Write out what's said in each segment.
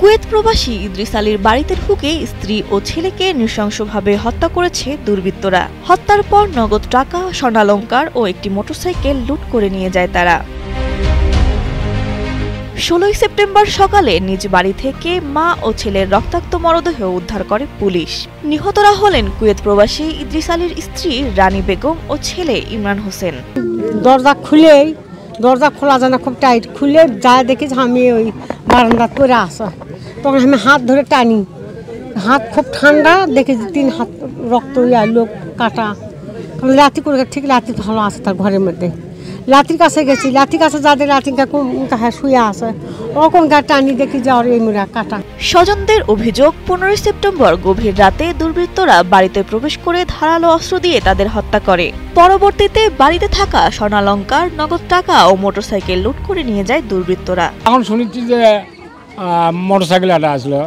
Kuwait প্রবাসী ইদ্রিস আলীর বাড়িতে ঢুকে স্ত্রী ও ছেলেকে নৃশংসভাবে হত্যা করেছে দুর্বৃত্তরা। হত্যার পর নগদ টাকা, স্বর্ণালংকার ও একটি মোটরসাইকেল লুট করে নিয়ে যায় তারা। 16 সেপ্টেম্বর সকালে নিজ বাড়ি থেকে মা ও ছেলের রক্তাক্ত মরদেহ উদ্ধার করে পুলিশ। নিহতরা হলেন কুয়েত প্রবাসী ইদ্রিস আলীর স্ত্রী রানী বেগম ও ছেলে ইমরান হোসেন। দরজা খোলা যায় না, খুব টাইট। খুলে যা দেখি আমি ওই বারান্দা করে আসা, তখন আমি হাত ধরে টানি, হাত খুব ঠান্ডা, দেখে 3 হাত রক্ত লোক কাটা। লাঠি করে ঠিক লাঠি ভালো আছে তার ঘরের মধ্যে। লাঠির কাছে গেছি, লাঠির কাছে যাদের লাঠি শুয়ে আছে ওরকম টানি দেখি যাওয়ার এমরা কাটা। স্বজনদের অভিযোগ, 15 সেপ্টেম্বর গভীর রাতে দুর্বৃত্তরা বাড়িতে প্রবেশ করে ধারালো অস্ত্র দিয়ে তাদের হত্যা করে। পরবর্তীতে বাড়িতে থাকা স্বর্ণালংকার, নগদ টাকা ও মোটরসাইকেল লুট করে নিয়ে যায় দুর্বৃত্তরা। এখন শুনেছি যে মোটরসাইকেল একটা আসলো,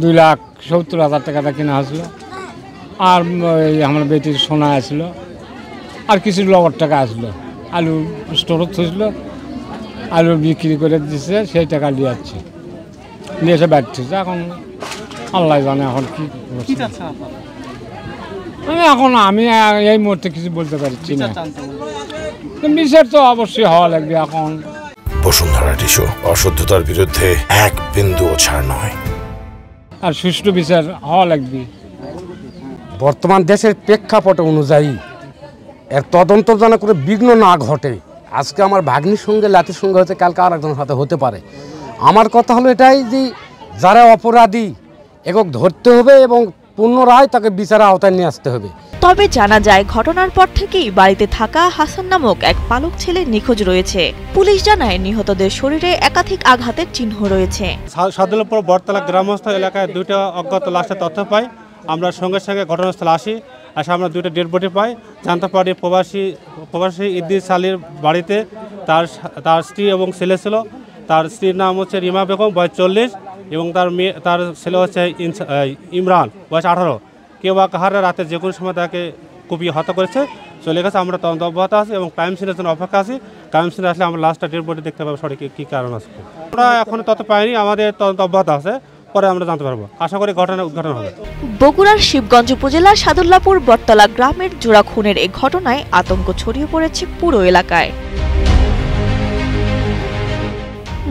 2,70,000 টাকাটা কিনা আসলো, আর আমার বেটির সোনা আসলো, আর কিছু লগর টাকা আসলো। আলু স্টোরত থইছিল, আলু বিক্রি করে দিচ্ছে, সেই টাকা নিয়ে যাচ্ছে, নিয়ে এসে ব্যাঠছে। এখন আল্লাহ জানে এখন কি এখন আমি এই মুহূর্তে কিছু বলতে পারছি না। বিচার তো অবশ্যই হওয়া লাগবে। এখন বসুন্ধরা টিস্যু, অশুদ্ধতার বিরুদ্ধে এক বিন্দুও ছাড় নয়, আর সুষ্ঠু বিচার হওয়া লাগবে। বর্তমান দেশের প্রেক্ষাপট অনুযায়ী এর তদন্ত যেন করে বিঘ্ন না ঘটে। আজকে আমার ভাগ্নির সঙ্গে লাঠির সঙ্গে হতে, কালকে আর একজনের সাথে হতে পারে। আমার কথা হলো এটাই যে যারা অপরাধী একক ধরতে হবে এবং পুনরায় তাকে বিচারের আওতায় নিয়ে আসতে হবে। তবে জানা যায়, ঘটনার পর থেকেই বাড়িতে থাকা হাসান নামক এক পালক ছেলে নিখোঁজ রয়েছে। পুলিশ জানায়, নিহতদের শরীরে একাধিক আঘাতের চিহ্ন রয়েছে। সাদুল্লাপুর বটতলা গ্রামস্থ এলাকায় 2টা অজ্ঞাত লাশের তথ্য পাই। আমরা সঙ্গে সঙ্গে ঘটনাস্থলে আসি, আমরা 2টা ডেড বডি পাই। জানতে পারি প্রবাসী ইদ্রিস আলীর বাড়িতে তার স্ত্রী এবং ছেলে ছিল। তার স্ত্রীর নাম হচ্ছে রিমা বেগম, বয়স 40, এবং তার ছেলে হচ্ছে ইমরান, বয়স 18। কেউ বা কাহারে রাতে যে কোনো সময় তাকে কুপিয়ে হত্যা করেছে, চলে গেছে। আমরা তদন্ত অব্যাহত আছি এবং ক্রাইম সিনের জন্য অপেক্ষা আছি। ক্রাইম সিনে আসলে আমরা লাস্টটা ডেড বডি দেখতে পাবো সঠিক কী কারণ আছে। আমরা এখন তত পাইনি, আমাদের তদন্ত অব্যাহত আছে, পরে আমরা জানতে পারবো। আশা করি ঘটনার উদ্ঘাটন হবে। বগুড়ার শিবগঞ্জ উপজেলার সাদুল্লাপুর বটতলা গ্রামের জোড়া খুনের এই ঘটনায় আতঙ্ক ছড়িয়ে পড়েছে পুরো এলাকায়।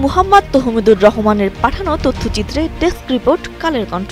মুহাম্মদ তহমিদুর রহমানের পাঠানো তথ্যচিত্রে ডেস্ক রিপোর্ট, কালের কণ্ঠ।